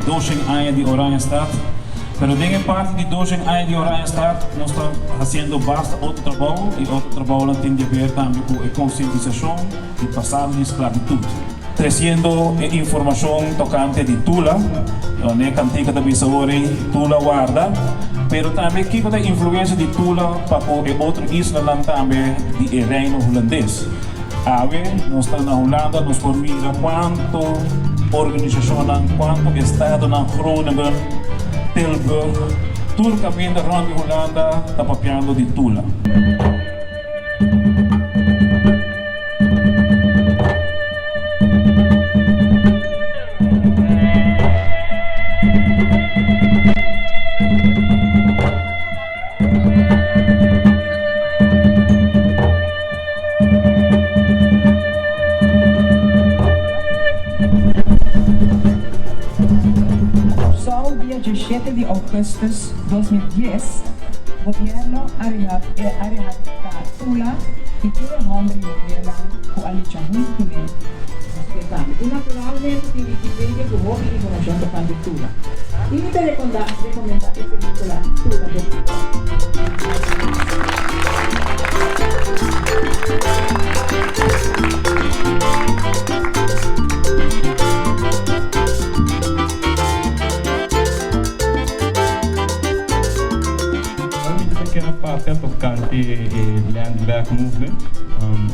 12 años de Oranjestad. Pero en parte de 12 años de Oranjestad, nos estamos haciendo bastante otro trabajo y otro trabajo tiene que ver también con la concientización del pasado de esclavitud. Trayendo información tocante de Tula, donde cantica de Bisawori, Tula guarda, pero también que con la influencia de Tula para otras islas también del reino holandés. Ave, nos está en Holanda, nos mira cuánto organización, cuánto estado en Groningen, Tilburg, todo el camino rond de Holanda está papiando de Tula. Dia 17 de Augustus 2010, gobierno arrehatá Tula y quiere hombre y gobierno con alichamiento y naturalmente tiene que hubo información tocante Tula. Y te recomendar este película Tula papel tocante Land Back Movement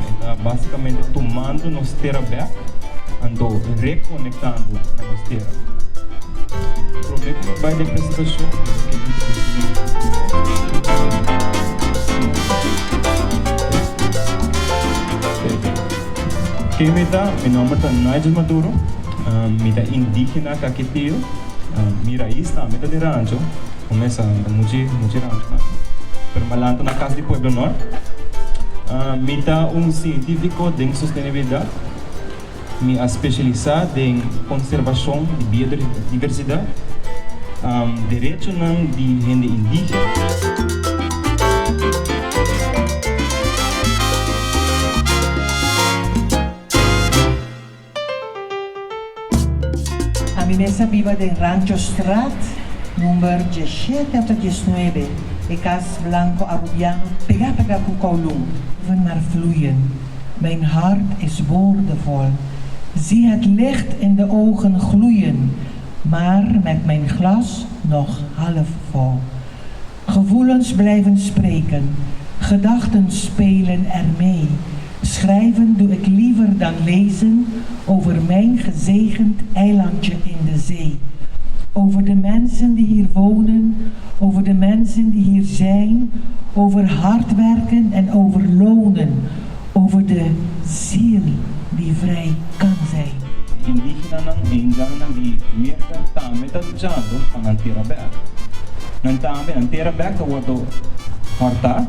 está basicamente tomando nos terra back e reconectando nos terra. O problema vai de apresentação quem me dá, meu nome é Nigel Maduro, me dá indígena caqueteo, minha raiz também é de rancho, começa muito rancho. Permalando na Casa de Pueblo Norte. Me dá científico de sustentabilidade. Me especializado em conservação de biodiversidade, direito de gente indígena. A mesa viva de Rancho Strat, número 17 hasta 19. Ik als blanco Arubiano pega con Kowloon van naar vloeien. Mijn hart is woordenvol. Zie het licht in de ogen gloeien, maar met mijn glas nog half vol. Gevoelens blijven spreken, gedachten spelen ermee. Schrijven doe ik liever dan lezen over mijn gezegend eilandje in de zee. Over de mensen die hier wonen, over de mensen die hier zijn, over hard werken en over lonen, over de ziel die vrij kan zijn. Indígena die merken também está usando para a terra aberta. Não também a terra aberta wordt cortada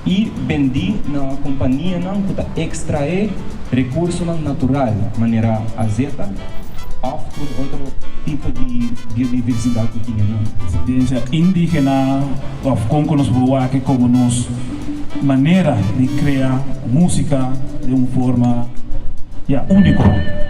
e vendi na companhia não para extrair recursos naturais, maneira azeta. Of outro tipo de biodiversidade que tinha. Desde indígena, of como nos bewaken como nos maneira de criar música de uma forma única.